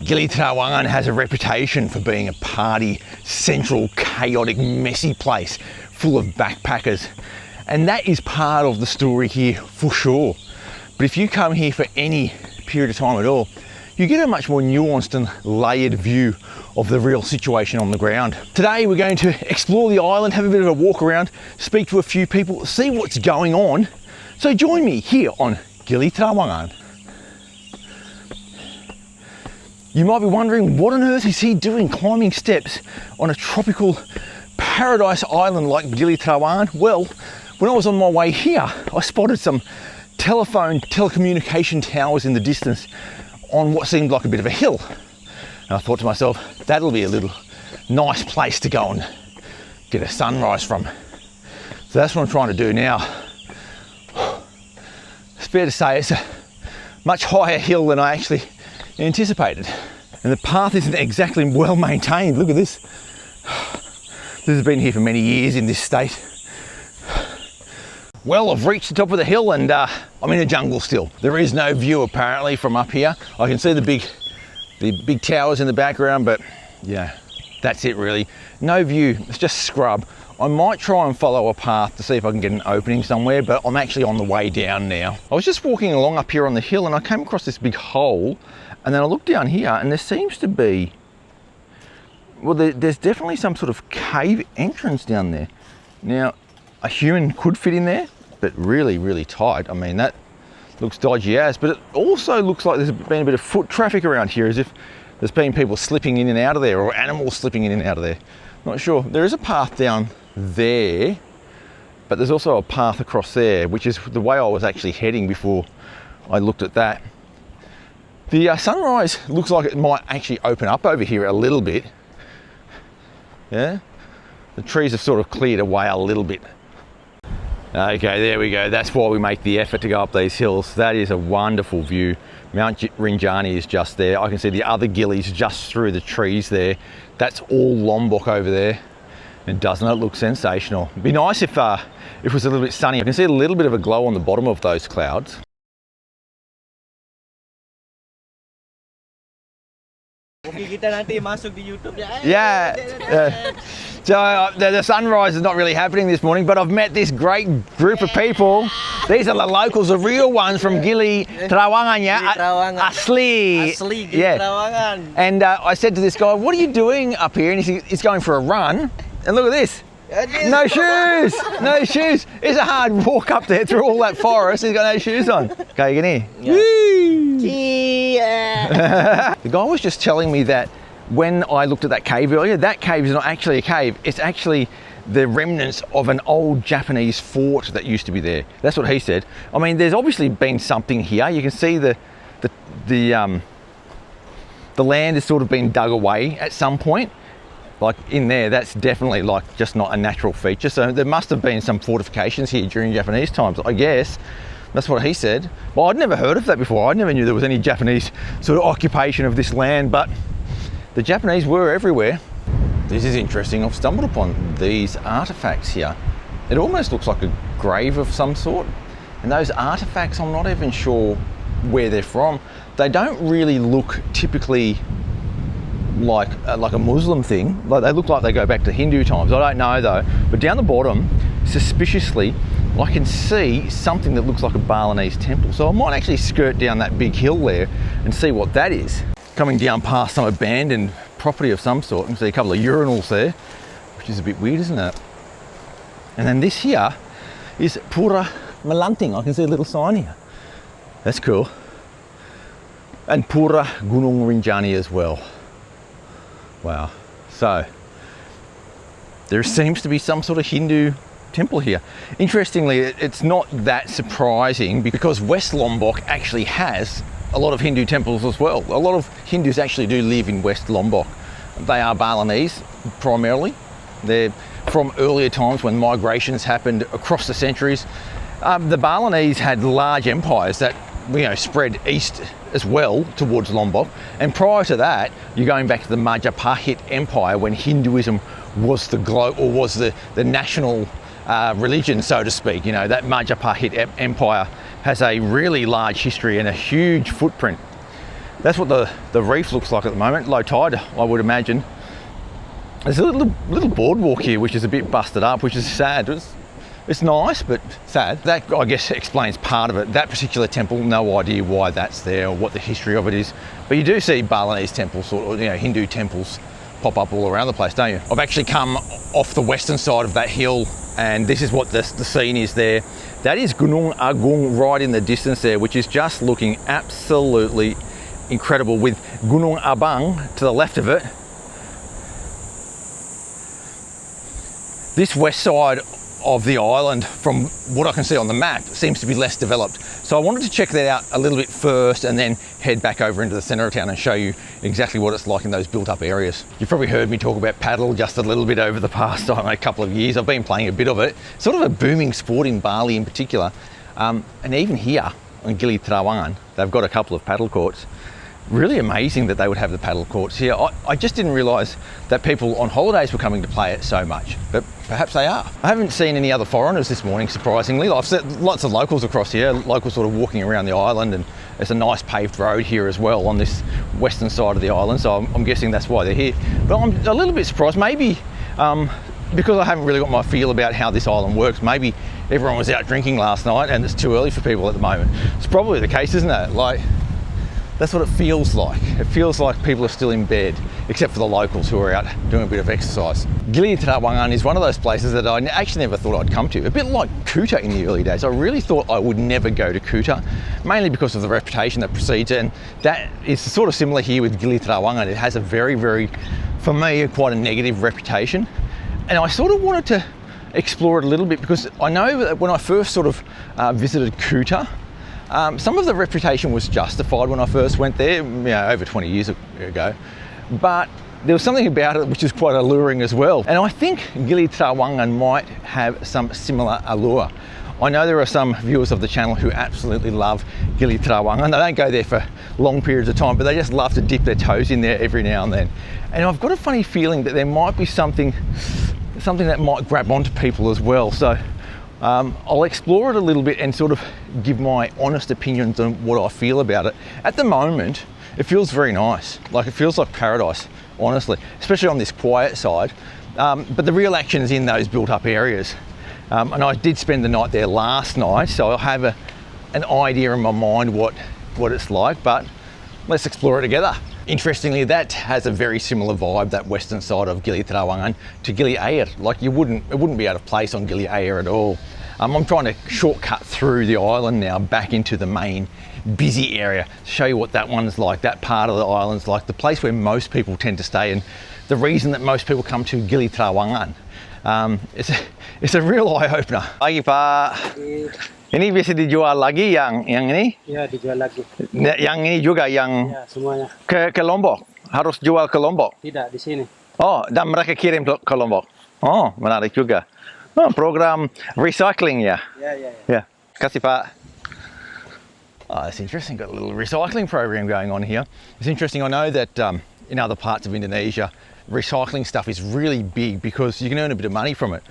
Gili Trawangan has a reputation for being a party, central, chaotic, messy place full of backpackers. And that is part of the story here for sure. But if you come here for any period of time at all, you get a much more nuanced and layered view of the real situation on the ground. Today we're going to explore the island, have a bit of a walk around, speak to a few people, see what's going on. So join me here on Gili Trawangan. You might be wondering, what on earth is he doing climbing steps on a tropical paradise island like Gili Trawangan? Well, when I was on my way here, I spotted some telecommunication towers in the distance on what seemed like a bit of a hill. And I thought to myself, that'll be a little nice place to go and get a sunrise from. So that's what I'm trying to do now. It's fair to say it's a much higher hill than I actually anticipated. And the path isn't exactly well maintained. Look at this. This has been here for many years in this state. Well, I've reached the top of the hill and I'm in a jungle still. There is no view apparently from up here. I can see the big towers in the background, but yeah, that's it really. No view, it's just scrub. I might try and follow a path to see if I can get an opening somewhere, but I'm actually on the way down now. I was just walking along up here on the hill and I came across this big hole, and then I looked down here and there seems to be, well, there's definitely some sort of cave entrance down there. Now, a human could fit in there, but really, really tight. I mean, that looks dodgy as, but it also looks like there's been a bit of foot traffic around here, as if there's been people slipping in and out of there, or animals slipping in and out of there. Not sure. There is a path down there, but there's also a path across there, which is the way I was actually heading before I looked at that. The sunrise looks like it might actually open up over here a little bit. Yeah, the trees have sort of cleared away a little bit. Okay, there we go. That's why we make the effort to go up these hills. That is a wonderful view. Mount Rinjani is just there. I can see the other Gilis just through the trees there. That's all Lombok over there. And doesn't it look sensational? It'd be nice if it was a little bit sunny. I can see a little bit of a glow on the bottom of those clouds. Yeah. So the sunrise is not really happening this morning, but I've met this great group of people. These are the locals, the real ones from Gili Trawangan, yeah? Asli. Gili Trawangan. And I said to this guy, what are you doing up here? And he's going for a run. And look at this. No shoes, no shoes. It's a hard walk up there through all that forest. He's got no shoes on. Okay, you can hear? Yeah. The guy was just telling me that when I looked at that cave earlier, that cave is not actually a cave. It's actually the remnants of an old Japanese fort that used to be there. That's what he said. I mean, there's obviously been something here. You can see the land has sort of been dug away at some point. Like in there, that's definitely like just not a natural feature. So there must have been some fortifications here during Japanese times, I guess. That's what he said. Well, I'd never heard of that before. I never knew there was any Japanese sort of occupation of this land, but the Japanese were everywhere. This is interesting. I've stumbled upon these artifacts here. It almost looks like a grave of some sort. And those artifacts, I'm not even sure where they're from. They don't really look typically like a Muslim thing. Like they look like they go back to Hindu times. I don't know though. But down the bottom, suspiciously, I can see something that looks like a Balinese temple. So I might actually skirt down that big hill there and see what that is. Coming down past some abandoned property of some sort. You can see a couple of urinals there, which is a bit weird, isn't it? And then this here is Pura Melanting. I can see a little sign here. That's cool. And Pura Gunung Rinjani as well. Wow. So there seems to be some sort of Hindu temple here. Interestingly, it's not that surprising because West Lombok actually has a lot of Hindu temples as well. A lot of Hindus actually do live in West Lombok. They are Balinese primarily. They're from earlier times when migrations happened across the centuries. The Balinese had large empires that spread east as well towards Lombok. And prior to that, you're going back to the Majapahit Empire when Hinduism was the national religion, so to speak. That Majapahit Empire has a really large history and a huge footprint. That's what the reef looks like at the moment. Low tide, I would imagine. There's a little boardwalk here, which is a bit busted up, which is sad. It's nice, but sad. That, I guess, explains part of it. That particular temple, no idea why that's there or what the history of it is. But you do see Balinese temples, or Hindu temples, pop up all around the place, don't you? I've actually come off the western side of that hill, and this is what the scene is there. That is Gunung Agung right in the distance there, which is just looking absolutely incredible, with Gunung Abang to the left of it. This west side of the island, from what I can see on the map, seems to be less developed. So I wanted to check that out a little bit first and then head back over into the centre of town and show you exactly what it's like in those built up areas. You've probably heard me talk about paddle just a little bit over the past, I don't know, couple of years. I've been playing a bit of it. Sort of a booming sport in Bali in particular. And even here on Gili Trawangan, they've got a couple of paddle courts. Really amazing that they would have the paddle courts here. I just didn't realise that people on holidays were coming to play it so much, but perhaps they are. I haven't seen any other foreigners this morning, surprisingly. I've seen lots of locals across here, locals sort of walking around the island, and there's a nice paved road here as well on this western side of the island, so I'm guessing that's why they're here. But I'm a little bit surprised, maybe because I haven't really got my feel about how this island works. Maybe everyone was out drinking last night and it's too early for people at the moment. It's probably the case, isn't it? Like, that's what it feels like. It feels like people are still in bed, except for the locals who are out doing a bit of exercise. Gili Trawangan is one of those places that I actually never thought I'd come to. A bit like Kuta in the early days. I really thought I would never go to Kuta, mainly because of the reputation that precedes it. And that is sort of similar here with Gili Trawangan. It has a very, very, for me, quite a negative reputation. And I sort of wanted to explore it a little bit, because I know that when I first sort of visited Kuta, some of the reputation was justified when I first went there, over 20 years ago, but there was something about it which is quite alluring as well. And I think Gili Trawangan might have some similar allure. I know there are some viewers of the channel who absolutely love Gili Trawangan. They don't go there for long periods of time, but they just love to dip their toes in there every now and then. And I've got a funny feeling that there might be something that might grab onto people as well. So I'll explore it a little bit and sort of give my honest opinions on what I feel about it. At the moment, it feels very nice. Like, it feels like paradise, honestly, especially on this quiet side. But the real action is in those built up areas. And I did spend the night there last night, so I'll have an idea in my mind what it's like, but let's explore it together. Interestingly, that has a very similar vibe, that western side of Gili Trawangan, to Gili Air. Like, it wouldn't be out of place on Gili Air at all. I'm trying to shortcut through the island now back into the main busy area to show you what that one's like, that part of the island's like, the place where most people tend to stay, and the reason that most people come to Gili Trawangan. It's a real eye-opener. Pagi, Pak. Ini bisa dijual lagi yang ini? Ya, dijual lagi. Yang ini juga yang Ya, semuanya. ke Lombok? Harus jual ke Lombok? Tidak, di sini. Oh, dan mereka kirim ke Lombok? Oh, menarik juga. Oh, program recycling ya? Ya. Kasih, Pak. Oh, that's interesting. Got a little recycling program going on here. It's interesting. I know that in other parts of Indonesia, recycling stuff is really big because you can earn a bit of money from it.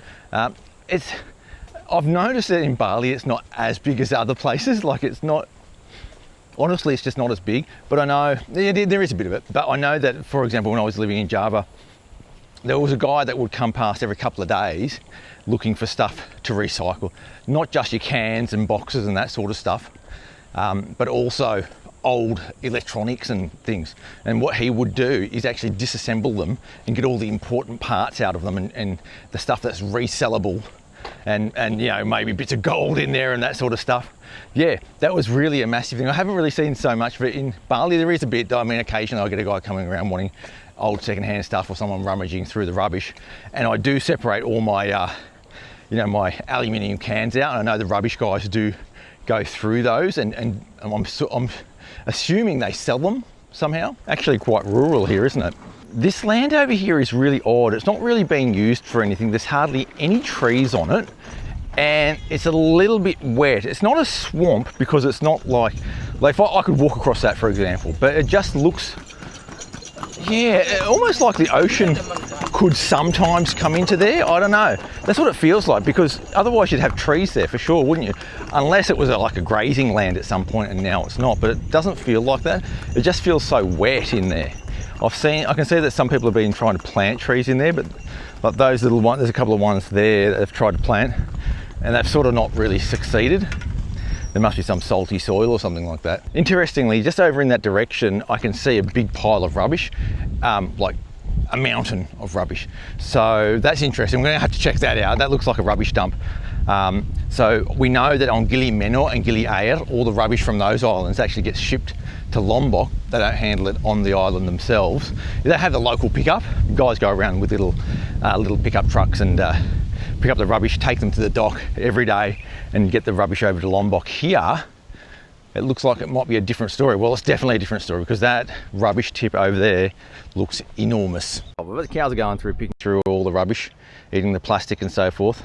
I've noticed that in Bali it's not as big as other places. Like, it's not, honestly, it's just not as big. But I know there is a bit of it. But I know that, for example, when I was living in Java, there was a guy that would come past every couple of days looking for stuff to recycle. Not just your cans and boxes and that sort of stuff, but also old electronics and things. And what he would do is actually disassemble them and get all the important parts out of them, and the stuff that's resellable, and maybe bits of gold in there and that sort of stuff. Yeah, that was really a massive thing. I haven't really seen so much of it in Bali. There is a bit. I mean, occasionally I get a guy coming around wanting old secondhand stuff, or someone rummaging through the rubbish, and I do separate all my my aluminium cans out. And I know the rubbish guys do go through those, and I'm assuming they sell them somehow. Actually quite rural here, isn't it? This land over here is really odd. It's not really being used for anything. There's hardly any trees on it, and it's a little bit wet. It's not a swamp because it's not like if I could walk across that, for example, but it just looks, almost like the ocean could sometimes come into there. I don't know. That's what it feels like, because otherwise you'd have trees there for sure, wouldn't you? Unless it was like a grazing land at some point, and now it's not. But it doesn't feel like that. It just feels so wet in there. I can see that some people have been trying to plant trees in there, but like those little ones, there's a couple of ones there that they've tried to plant, and they've sort of not really succeeded. There must be some salty soil or something like that. Interestingly, just over in that direction, I can see a big pile of rubbish, like a mountain of rubbish. So that's interesting. We're gonna have to check that out. That looks like a rubbish dump. So we know that on Gili Menor and Gili Air, all the rubbish from those islands actually gets shipped to Lombok. They don't handle it on the island themselves. They have the local pickup. Guys go around with little pickup trucks and pick up the rubbish, take them to the dock every day and get the rubbish over to Lombok. Here, it looks like it might be a different story. Well, it's definitely a different story, because that rubbish tip over there looks enormous. The cows are going through, picking through all the rubbish, eating the plastic and so forth.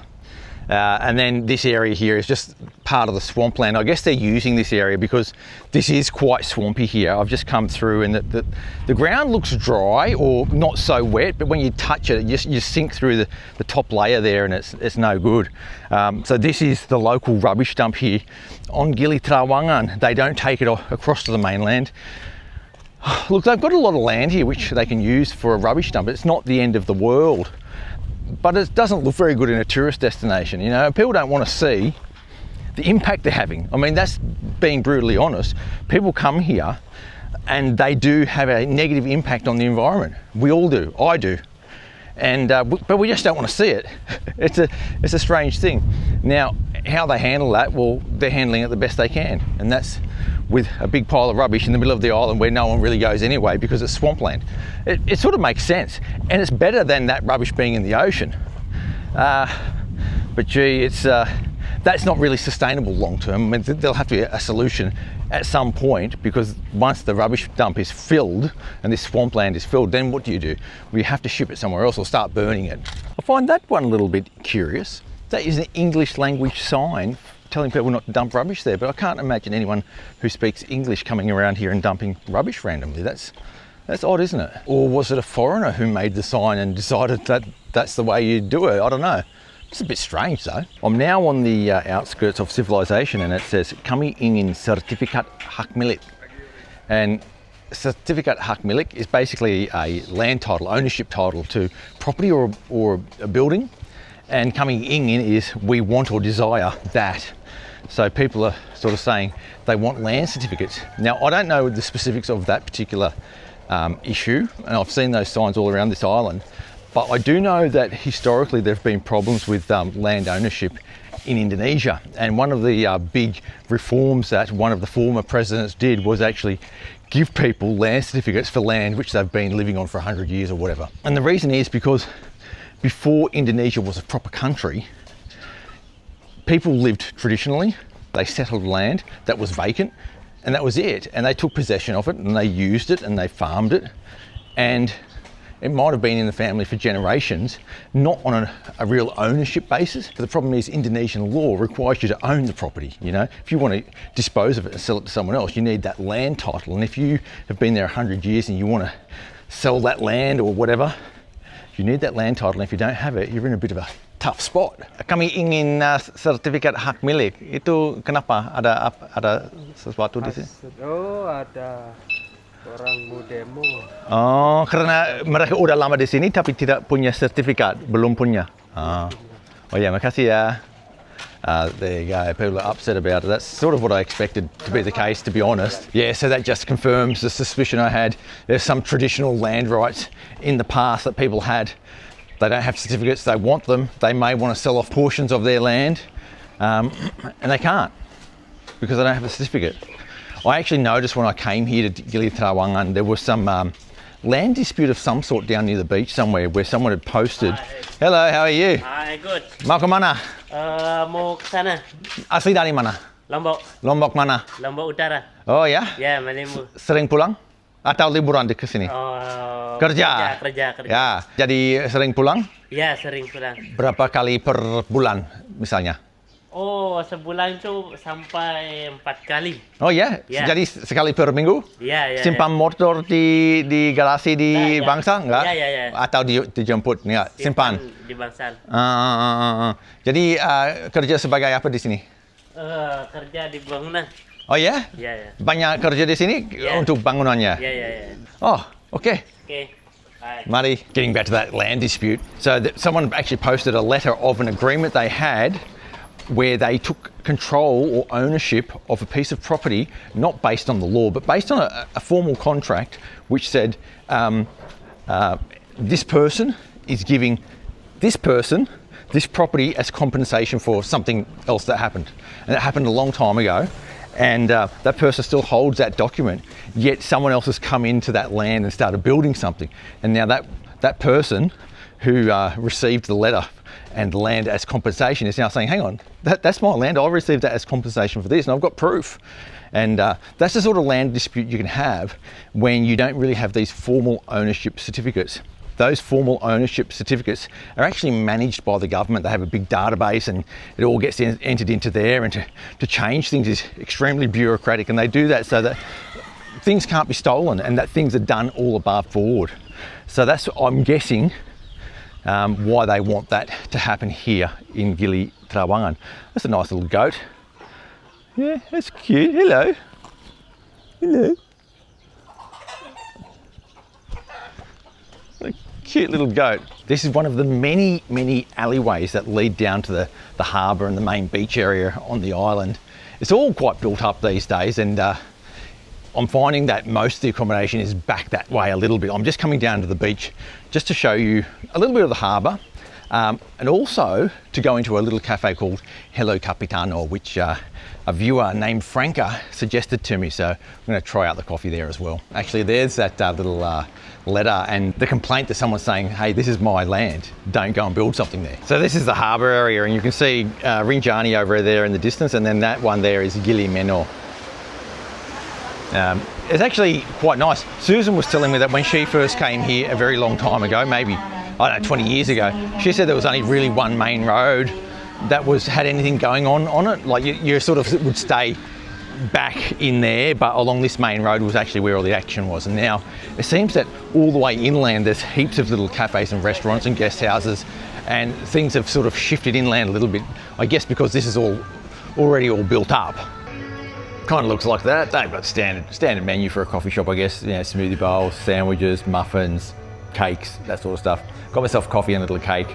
And then this area here is just part of the swampland. I guess they're using this area because this is quite swampy here. I've just come through, and the ground looks dry or not so wet, but when you touch it, you sink through the top layer there, and it's no good. So this is the local rubbish dump here on Gili Trawangan. They don't take it across to the mainland. Look, they've got a lot of land here which they can use for a rubbish dump. It's not the end of the world, but it doesn't look very good in a tourist destination. You know, people don't want to see the impact they're having. I mean, that's being brutally honest. People come here and they do have a negative impact on the environment. We all do, I do. And but we just don't want to see it. It's a strange thing. Now, how they handle that, well, they're handling it the best they can, and that's with a big pile of rubbish in the middle of the island where no one really goes anyway because it's swampland. It sort of makes sense, and it's better than that rubbish being in the ocean. But gee, that's not really sustainable long term. I mean, there'll have to be a solution at some point, because once the rubbish dump is filled and this swampland is filled, then what do? We have to ship it somewhere else or start burning it. I find that one a little bit curious. That is an English language sign telling people not to dump rubbish there, but I can't imagine anyone who speaks English coming around here and dumping rubbish randomly. That's odd, isn't it? Or was it a foreigner who made the sign and decided that that's the way you do it? I don't know. It's a bit strange though. I'm now on the outskirts of civilization, and it says Kami ingin sertifikat hak milik. And certificate hak milik is basically a land title, ownership title to property or a building. And kami ingin is we want or desire that. So people are sort of saying they want land certificates. Now, I don't know the specifics of that particular issue, and I've seen those signs all around this island. But I do know that historically there have been problems with land ownership in Indonesia, and one of the big reforms that one of the former presidents did was actually give people land certificates for land which they've been living on for 100 years or whatever. And the reason is because before Indonesia was a proper country, people lived traditionally. They settled land that was vacant, and that was it. And they took possession of it, and they used it, and they farmed it, and it might have been in the family for generations, not on a real ownership basis. But the problem is Indonesian law requires you to own the property. You know, if you want to dispose of it and sell it to someone else, you need that land title. And if you have been there 100 years and you want to sell that land or whatever, you need that land title. And if you don't have it, you're in a bit of a tough spot. Kami ingin sertifikat hak milik. Itu kenapa? Ada sesuatu di sini? Oh, ada orang mau demo. Oh, karena mereka udah lama di sini tapi tidak punya sertifikat, belum punya. Oh ya, makasih ya. There you go, people are upset about it. That's sort of what I expected to be the case, to be honest. Yeah, so that just confirms the suspicion I had. There's some traditional land rights in the past that people had. They don't have certificates, they want them. They may want to sell off portions of their land, and they can't because they don't have a certificate. I actually noticed when I came here to Gili Trawangan, there was some land dispute of some sort down near the beach somewhere where someone had posted. Hello, how are you? Hi, good. Mau ke mana? Mau ke sana. Asli dari mana? Lombok. Lombok mana? Lombok Utara. Oh ya? Ya, Malimu. Sering pulang? Atau liburan di kesini? Kerja. Ya, jadi sering pulang? Ya, sering pulang. Berapa kali per bulan misalnya? Oh, sebulan tuh sampai 4 kali. Oh ya, Ya. jadi sekali per minggu? Iya, iya. Simpan motor di garasi di Nah, ya. Bangsa enggak? Iya, iya, iya. Atau dijemput enggak? Simpan. Di Bangsal. Jadi kerja sebagai apa di sini? Kerja di bangunan. Oh ya? Iya, iya. Banyak kerja di sini Ya. untuk bangunannya? Iya, iya, iya. Oh, okay. Oke. Bye. Marty, getting back to that land dispute. So someone actually posted a letter of an agreement they had where they took control or ownership of a piece of property, not based on the law, but based on a formal contract which said this person is giving this person this property as compensation for something else that happened. And it happened a long time ago. And that person still holds that document, yet someone else has come into that land and started building something. And now that person who received the letter and the land as compensation is now saying, hang on, that's my land, I received that as compensation for this and I've got proof. And that's the sort of land dispute you can have when you don't really have these formal ownership certificates. Those formal ownership certificates are actually managed by the government. They have a big database and it all gets entered into there, and to change things is extremely bureaucratic, and they do that so that things can't be stolen and that things are done all above board. So that's, I'm guessing, why they want that to happen here in Gili Trawangan. That's a nice little goat. Yeah, that's cute. Hello. Hello. A cute little goat. This is one of the many alleyways that lead down to the harbour and the main beach area on the island. It's all quite built up these days, and I'm finding that most of the accommodation is back that way a little bit. I'm just coming down to the beach just to show you a little bit of the harbour, and also to go into a little cafe called Hello Capitano, which a viewer named Franca suggested to me, so I'm going to try out the coffee there as well. Actually, there's that little letter and the complaint that someone's saying, hey, this is my land, don't go and build something there. So this is the harbour area, and you can see Rinjani over there in the distance, and then that one there is Gili Menor. It's actually quite nice. Susan was telling me that when she first came here a very long time ago, maybe, I don't know, 20 years ago, she said there was only really one main road that had anything going on it. Like you sort of would stay back in there, but along this main road was actually where all the action was. And now it seems that all the way inland there's heaps of little cafes and restaurants and guest houses, and things have sort of shifted inland a little bit, I guess because this is already all built up. Kind of looks like that. They've got standard menu for a coffee shop, I guess. You know, smoothie bowls, sandwiches, muffins, cakes, that sort of stuff. Got myself coffee and a little cake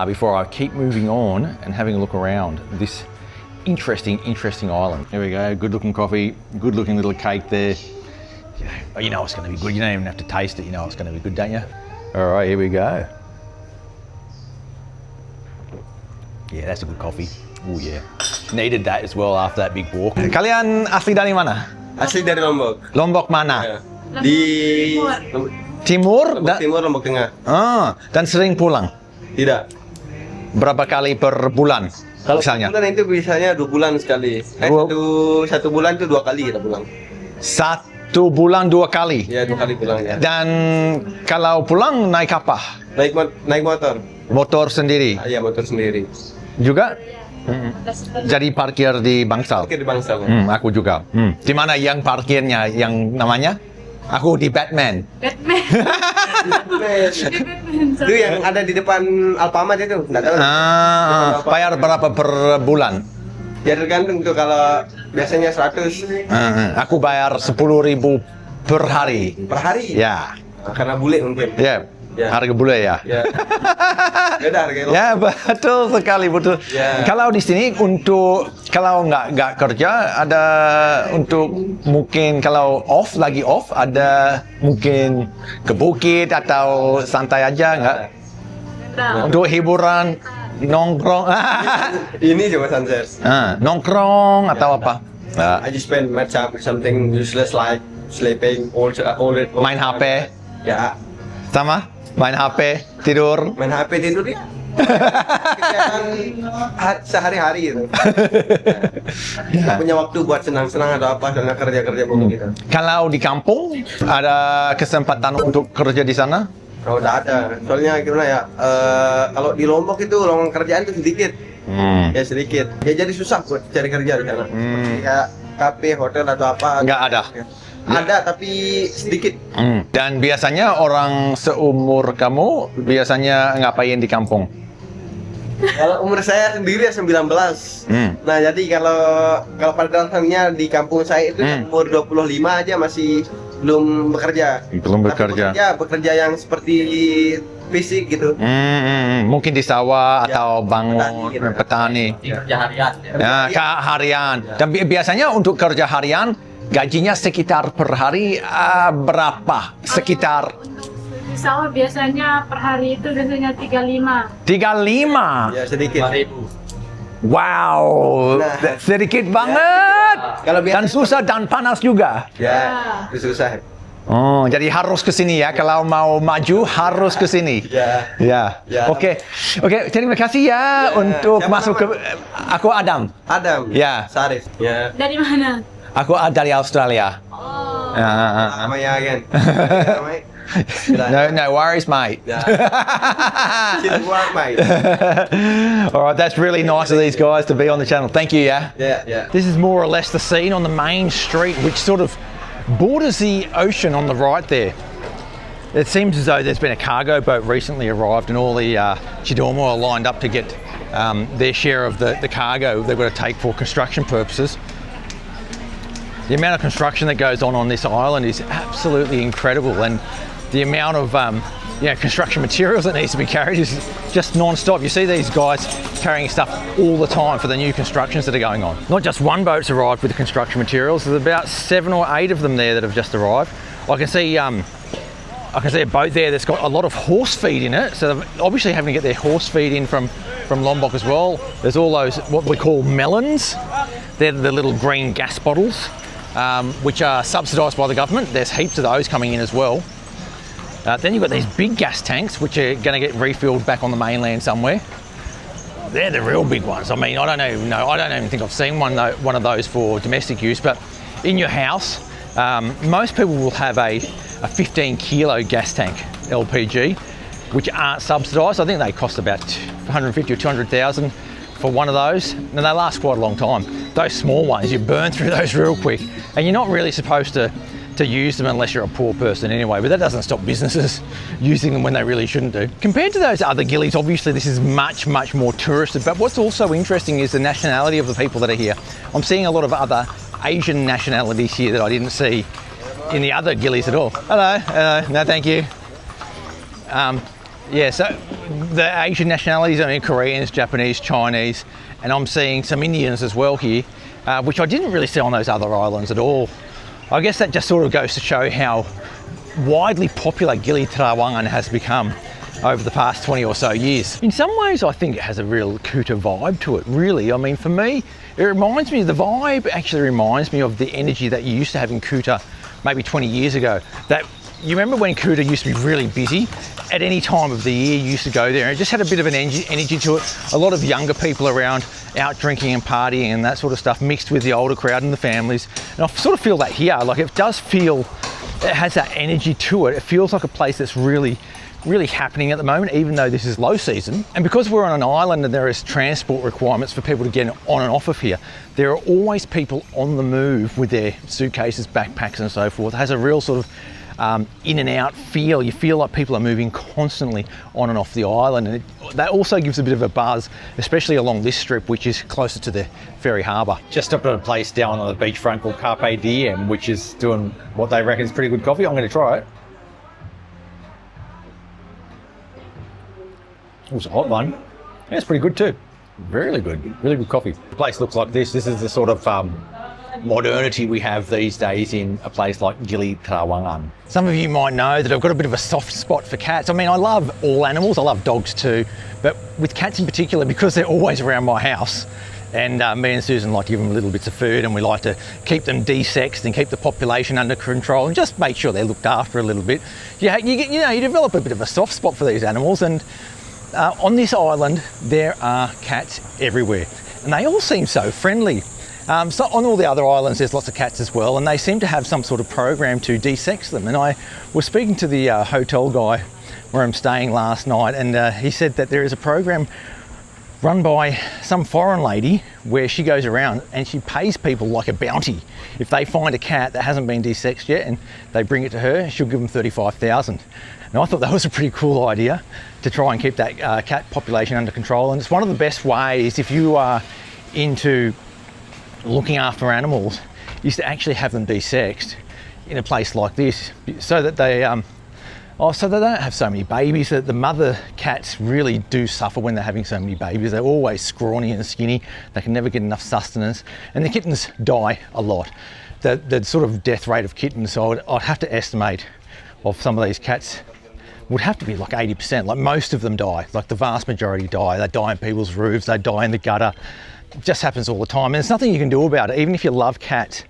before I keep moving on and having a look around this interesting island. Here we go, good looking coffee, good looking little cake there. You know it's going to be good. You don't even have to taste it, you know it's going to be good, don't you? All right, here we go. Yeah, that's a good coffee. Oh yeah, needed that as well after that big walk. Kalian asli dari mana? Asli dari Lombok. Lombok mana? Ya. Di Timur? Lombok Timur, Lombok Tengah. Dan sering pulang? Tidak. Berapa kali per bulan? Kalau misalnya? bulan itu biasanya 2 bulan sekali. Satu bulan itu 2 kali kita pulang. 1 bulan 2 kali? Ya, 2 kali pulang ya. Dan kalau pulang naik apa? Naik motor. Motor sendiri? Iya, motor sendiri. Juga? Jadi parkir di Bangsal? Parkir di Bangsal. Aku juga. Di mana yang parkirnya, yang namanya? Aku di Batman. Batman. Itu yang ada di depan Alfamart itu, enggak tahu. Bayar berapa per bulan? Ya tergantung tuh, kalau biasanya 100 Aku bayar 10.000 per hari. per hari. Ya. Karena bule mungkin. Ya. Ya. Harga bule ya. Ya. Beda harga. Ya betul sekali, betul. Ya. Kalau di sini kalau nggak kerja ada untuk mungkin kalau lagi off ada mungkin ke bukit atau santai aja nggak? Untuk hiburan nongkrong. Ini cuma sunset. Nongkrong atau apa? I just spend my time with something useless like sleeping all Main HP? Ya. Sama? Main HP, tidur? Main HP tidur ya. Kegiatan sehari-hari gitu. Nggak punya waktu buat senang-senang atau apa, karena kerja-kerja mulu gitu. Kalau di kampung ada kesempatan untuk kerja di sana? Kalau udah ada, soalnya gimana ya, kalau di Lombok itu lowongan kerjaan itu sedikit. Ya sedikit. Ya jadi susah buat cari kerja di sana. Kayak kafe, hotel atau apa. Nggak ada. Ada tapi sedikit. Dan biasanya orang seumur kamu biasanya ngapain di kampung? Kalau umur saya sendiri ya 19. Nah, jadi kalau pada dasarnya di kampung saya itu umur 25 aja masih belum bekerja. Belum bekerja. Tapi bekerja yang seperti fisik gitu. Mungkin di sawah atau bangun petani. Kerja harian. Ya, harian. Dan biasanya untuk kerja harian gajinya sekitar per hari berapa? Sekitar Sawah biasanya per hari itu biasanya 35. 35. Ya sedikit. 5.000. Wow, Nah. sedikit banget. Kalau biasa Dan susah dan panas juga. ya itu susah. Oh, jadi harus ke sini ya. Kalau mau maju harus ke sini. Ya. Ya. Ya. Oke. Terima kasih ya untuk Siapa masuk ke. nama? Aku Adam. Adam. Ya. Sarif. Ya. Dari mana? Aku dari Australia. Oh. Namanya kan. Namanya. No worries, mate. Ya. Silver, mate. All right, that's really nice of these guys to be on the channel. Thank you, yeah. Yeah. This is more or less the scene on the main street, which sort of borders the ocean on the right there. It seems as though there's been a cargo boat recently arrived, and all the Chidomo are lined up to get their share of the cargo they've got to take for construction purposes. The amount of construction that goes on this island is absolutely incredible, and the amount of construction materials that needs to be carried is just non-stop. You see these guys carrying stuff all the time for the new constructions that are going on. Not just one boat's arrived with the construction materials. There's about 7 or 8 of them there that have just arrived. I can see a boat there that's got a lot of horse feed in it, so they're obviously having to get their horse feed in from Lombok as well. There's all those what we call melons. They're the little green gas bottles, which are subsidised by the government. There's heaps of those coming in as well. Then you've got these big gas tanks, which are going to get refilled back on the mainland somewhere. They're the real big ones. I mean, I don't even think I've seen one of those for domestic use. But in your house, most people will have a 15 kilo gas tank LPG, which aren't subsidised. I think they cost about 150 or 200,000 for one of those, and they last quite a long time. Those small ones, you burn through those real quick, and you're not really supposed to use them unless you're a poor person anyway, but that doesn't stop businesses using them when they really shouldn't do. Compared to those other gillies, obviously this is much more touristed, but what's also interesting is the nationality of the people that are here. I'm seeing a lot of other Asian nationalities here that I didn't see in the other gillies at all. Hello, no thank you. So the Asian nationalities, I mean Koreans, Japanese, Chinese, and I'm seeing some Indians as well here, which I didn't really see on those other islands at all. I guess that just sort of goes to show how widely popular Gili Trawangan has become over the past 20 or so years. In some ways, I think it has a real Kuta vibe to it, really. I mean, for me, the vibe actually reminds me of the energy that you used to have in Kuta maybe 20 years ago. That you remember when Kuta used to be really busy? At any time of the year, you used to go there, and it just had a bit of an energy to it. A lot of younger people around, out drinking and partying and that sort of stuff, mixed with the older crowd and the families. And I sort of feel that here. Like, it does feel, it has that energy to it. It feels like a place that's really happening at the moment, even though this is low season. And because we're on an island and there is transport requirements for people to get on and off of here, there are always people on the move with their suitcases, backpacks and so forth. It has a real sort of in and out feel. You feel like people are moving constantly on and off the island, and that also gives a bit of a buzz, especially along this strip, which is closer to the ferry harbour. Just stopped at a place down on the beachfront called Carpe Diem, which is doing what they reckon is pretty good coffee. I'm going to try it. It was a hot one. Yeah, it's pretty good too. Really good coffee. The place looks like this. This is the sort of modernity we have these days in a place like Gili Trawangan. Some of you might know that I've got a bit of a soft spot for cats. I mean, I love all animals, I love dogs too, but with cats in particular, because they're always around my house, and me and Susan like to give them little bits of food, and we like to keep them desexed and keep the population under control and just make sure they're looked after a little bit. You develop a bit of a soft spot for these animals, and on this island there are cats everywhere, and they all seem so friendly. So on all the other islands there's lots of cats as well, and they seem to have some sort of program to desex them. And I was speaking to the hotel guy where I'm staying last night, and he said that there is a program run by some foreign lady where she goes around and she pays people like a bounty. If they find a cat that hasn't been desexed yet and they bring it to her, she'll give them 35,000. And I thought that was a pretty cool idea to try and keep that cat population under control. And it's one of the best ways, if you are into looking after animals, is to actually have them desexed in a place like this, so that they so they don't have so many babies. That the mother cats really do suffer when they're having so many babies. They're always scrawny and skinny. They can never get enough sustenance, and the kittens die a lot. The sort of death rate of kittens, so I'd have to estimate of some of these cats would have to be like 80%. Like most of them die. Like the vast majority die. They die in people's roofs. They die in the gutter. It just happens all the time, and there's nothing you can do about it. Even if you love cats,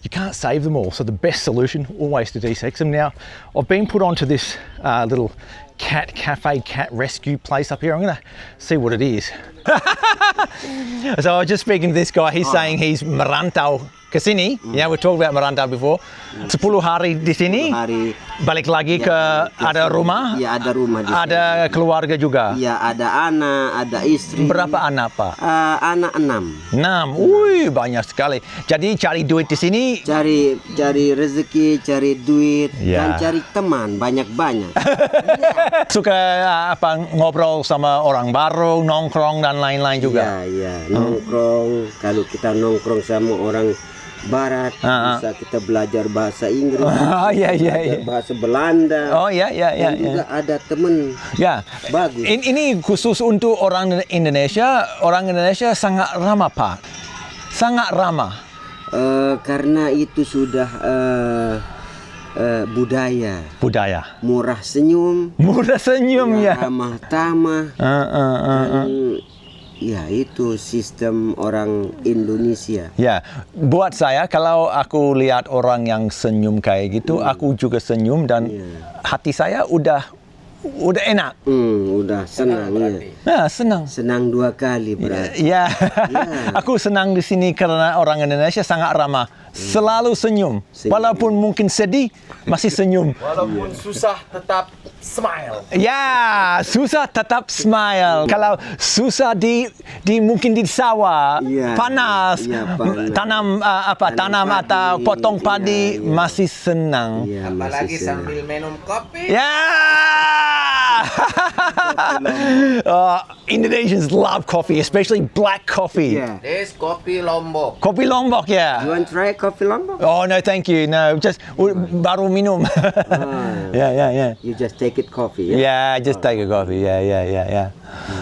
you can't save them all. So the best solution, always to desex them. Now, I've been put onto this little cat cafe, cat rescue place up here. I'm gonna see what it is. So I was just speaking to this guy. He's saying he's merantau ke sini. Yeah, we talked about merantau before. 10 hari di sini, balik lagi ke ada rumah. Ya, ada rumah di sini. Ada keluarga juga. Ya, ada anak, ada istri. Berapa anak, Pak? Anak 6. 6. Wih, banyak sekali. Jadi cari duit di sini. Cari rezeki, cari duit, Ya. dan cari teman banyak-banyak. Suka ngobrol sama orang baru, nongkrong dan lain-lain juga. Ya, nongkrong. Kalau kita nongkrong sama orang Barat, bisa kita belajar bahasa Inggris, belajar bahasa Belanda. Oh ya. Dan juga ada teman. Ya. Bagus. Ini khusus untuk orang Indonesia. Orang Indonesia sangat ramah, Pak. Sangat ramah. Karena itu sudah budaya. Murah senyum. Ya. Ramah tamah. Ya, itu sistem orang Indonesia. Ya, buat saya kalau aku lihat orang yang senyum kayak gitu, aku juga senyum dan hati saya udah enak. Udah senang ya. Senang. Senang 2 kali berarti. Ya. Aku senang di sini karena orang Indonesia sangat ramah. Selalu senyum. Walaupun mungkin sedih, masih senyum. Walaupun susah tetap smile. Ya, susah tetap smile. Kalau susah mungkin di sawah, panas, tanam tanam atau potong padi, masih senang. Apalagi sambil minum kopi. Ya. Indonesians love coffee, especially black coffee. Yeah. This kopi Lombok. Kopi Lombok, yeah. You want to try coffee Lombok? Oh no, thank you. No, just baru minum. Yeah. You just take it coffee. Yeah. Yeah, just take a coffee. Yeah.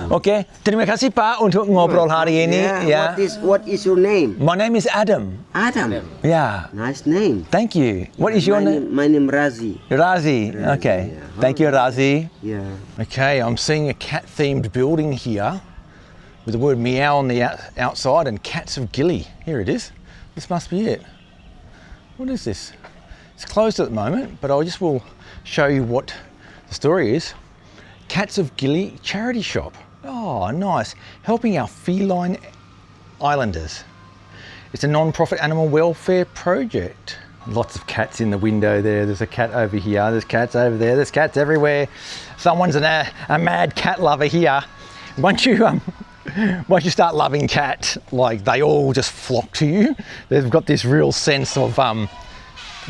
Okay, terima kasih Pak untuk ngobrol hari ini. Yeah. What is your name? My name is Adam. Adam. Yeah. Nice name. Thank you. What is your name? My name Razi. Razi. Okay. Yeah. Thank you, Razi. Yeah. Okay, I'm seeing a cat-themed building here with the word meow on the outside and Cats of Gili. Here it is. This must be it. What is this? It's closed at the moment, but I just will show you what the story is. Cats of Gili charity shop. Oh, nice. Helping our feline islanders. It's a non-profit animal welfare project. Lots of cats in the window there. There's a cat over here. There's cats over there. There's cats everywhere. Someone's a mad cat lover here. Once you start loving cats, like they all just flock to you. They've got this real sense of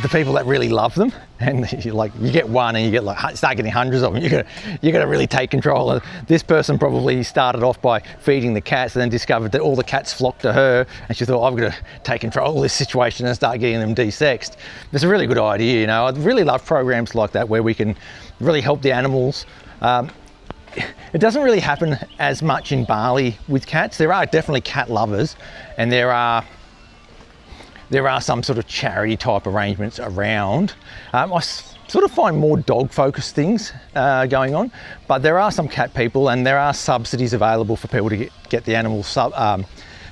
the people that really love them, and you get one and you start getting hundreds of them. You got to really take control. And this person probably started off by feeding the cats and then discovered that all the cats flocked to her, and she thought, I've got to take control of this situation and start getting them desexed. It's a really good idea, you know. I really love programs like that where we can really help the animals. It doesn't really happen as much in Bali with cats. There are definitely cat lovers, and there are some sort of charity type arrangements around. I sort of find more dog focused things going on, but there are some cat people, and there are subsidies available for people to get the animals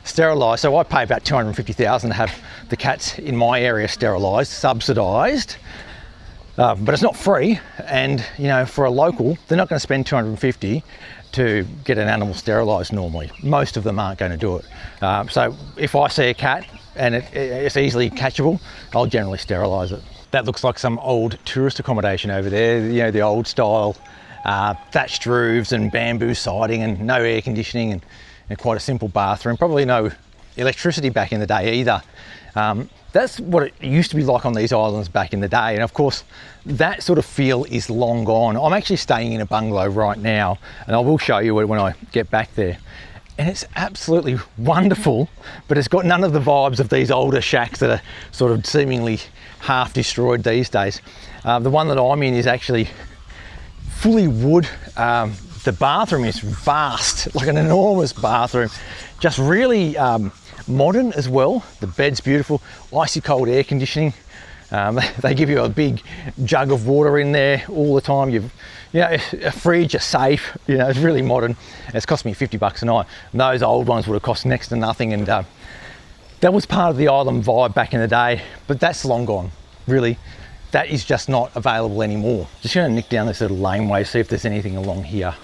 sterilised. So I pay about $250,000 to have the cats in my area sterilised, subsidised. But it's not free, and you know, for a local, they're not going to spend $250 to get an animal sterilised normally. Most of them aren't going to do it. So if I see a cat and it's easily catchable, I'll generally sterilise it. That looks like some old tourist accommodation over there, you know, the old style thatched roofs and bamboo siding and no air conditioning and quite a simple bathroom. Probably no electricity back in the day either. That's what it used to be like on these islands back in the day. And of course, that sort of feel is long gone. I'm actually staying in a bungalow right now, and I will show you it when I get back there. And it's absolutely wonderful, but it's got none of the vibes of these older shacks that are sort of seemingly half destroyed these days. The one that I'm in is actually fully wood. The bathroom is vast, like an enormous bathroom, just really modern as well. The bed's beautiful, icy cold air conditioning. They give you a big jug of water in there all the time. A fridge, a safe. It's really modern. It's cost me $50 a night. And those old ones would have cost next to nothing. And that was part of the island vibe back in the day, but that's long gone. Really, that is just not available anymore. Just gonna nick down this little laneway, see if there's anything along here.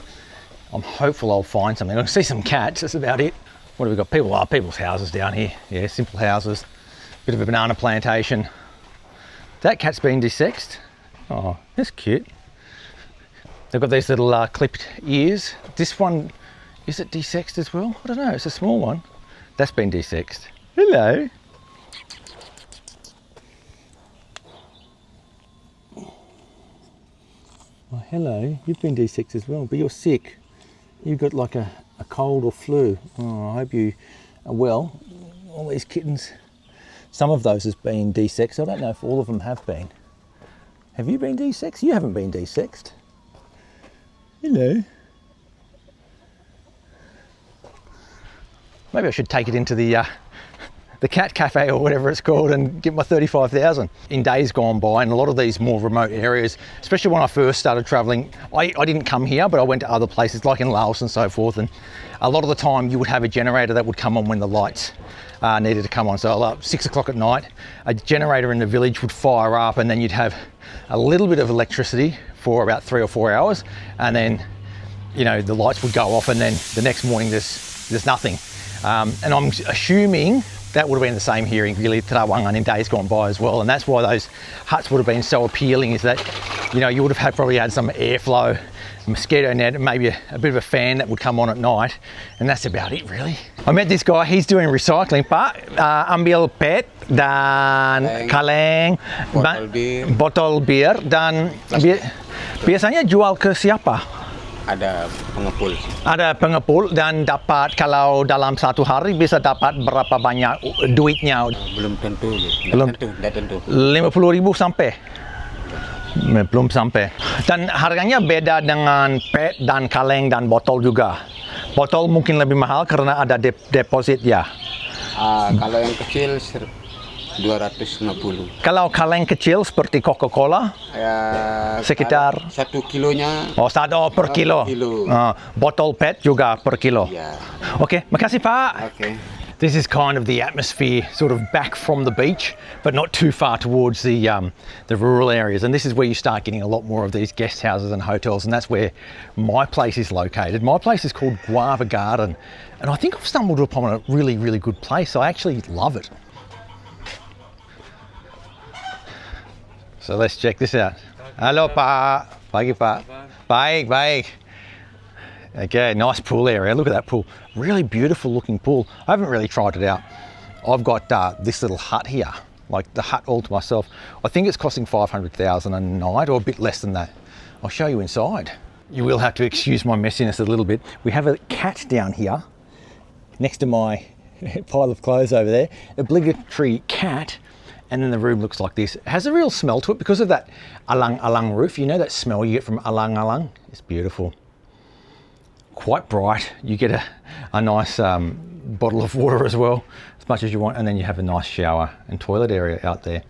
I'm hopeful I'll find something. I can see some cats, that's about it. What have we got? People's houses down here. Yeah, simple houses. Bit of a banana plantation. That cat's been desexed. Oh, that's cute. They've got these little clipped ears. This one, is it desexed as well? I don't know, it's a small one. That's been desexed. Hello. Oh, hello, you've been desexed as well, but you're sick. You've got like a cold or flu. Oh, I hope you are well. All these kittens, some of those has been desexed. I don't know if all of them have been. Have you been desexed? You haven't been desexed. Hello. Maybe I should take it into the cat cafe or whatever it's called and get my 35,000. In days gone by, in a lot of these more remote areas, especially when I first started traveling, I didn't come here, but I went to other places like in Laos and so forth, and a lot of the time you would have a generator that would come on when the lights needed to come on. So like 6 o'clock at night, a generator in the village would fire up, and then you'd have a little bit of electricity for about 3 or 4 hours, and then the lights would go off, and then the next morning there's nothing. And I'm assuming that would have been the same here in Gili Trawangan in days gone by as well. And that's why those huts would have been so appealing, is that, you would have probably had some airflow, a mosquito net, and maybe a bit of a fan that would come on at night. And that's about it, really. I met this guy, he's doing recycling. Pak, ambil PET dan kaleng, botol bir, dan biasanya jual ke siapa? Ada pengepul. Ada pengepul, dan dapat, kalau dalam satu hari bisa dapat berapa banyak duitnya? Belum tentu. Tidak tentu. 50.000 sampai? Belum sampai. Dan harganya beda dengan PET dan kaleng dan botol juga. Botol mungkin lebih mahal karena ada deposit ya. Kalau yang kecil 250. Kalau kaleng kecil seperti Coca-Cola, sekitar 1 kilonya. Oh, per kilo. Botol PET juga per kilo. Ya. Okay, makasih Pak. Okay. This is kind of the atmosphere, sort of back from the beach, but not too far towards the rural areas. And this is where you start getting a lot more of these guest houses and hotels, and that's where my place is located. My place is called Guava Garden, and I think I've stumbled upon a really, really good place. I actually love it. So let's check this out. Halo Pak. Pagi Pak. Baik. Okay, nice pool area. Look at that pool. Really beautiful looking pool. I haven't really tried it out. I've got this little hut here, like the hut all to myself. I think it's costing 500,000 a night, or a bit less than that. I'll show you inside. You will have to excuse my messiness a little bit. We have a cat down here next to my pile of clothes over there. Obligatory cat. And then the room looks like this. It has a real smell to it because of that alang-alang roof. You know that smell you get from alang-alang? It's beautiful. Quite bright. You get a nice bottle of water as well, as much as you want. And then you have a nice shower and toilet area out there.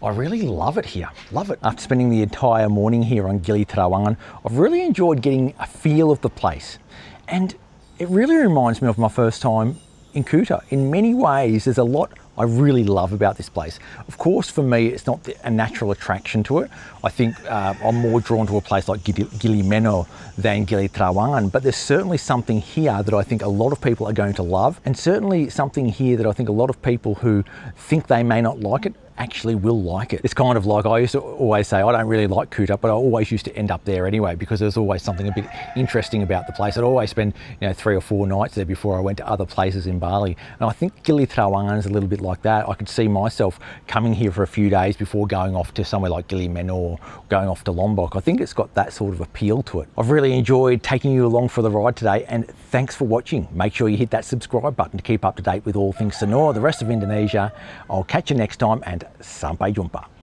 I really love it here, love it. After spending the entire morning here on Gili Trawangan, I've really enjoyed getting a feel of the place. And it really reminds me of my first time in Kuta. In many ways, there's a lot I really love about this place. Of course, for me, it's not a natural attraction to it. I think I'm more drawn to a place like Gili Meno than Gili Trawangan, but there's certainly something here that I think a lot of people are going to love, and certainly something here that I think a lot of people who think they may not like it actually will like it. It's kind of like I used to always say, I don't really like Kuta, but I always used to end up there anyway because there's always something a bit interesting about the place. I'd always spend 3 or 4 nights there before I went to other places in Bali. And I think Gili Trawangan is a little bit like that. I could see myself coming here for a few days before going off to somewhere like Gili or going off to Lombok. I think it's got that sort of appeal to it. I've really enjoyed taking you along for the ride today, and thanks for watching. Make sure you hit that subscribe button to keep up to date with all things Sanur, the rest of Indonesia. I'll catch you next time, and sampai jumpa.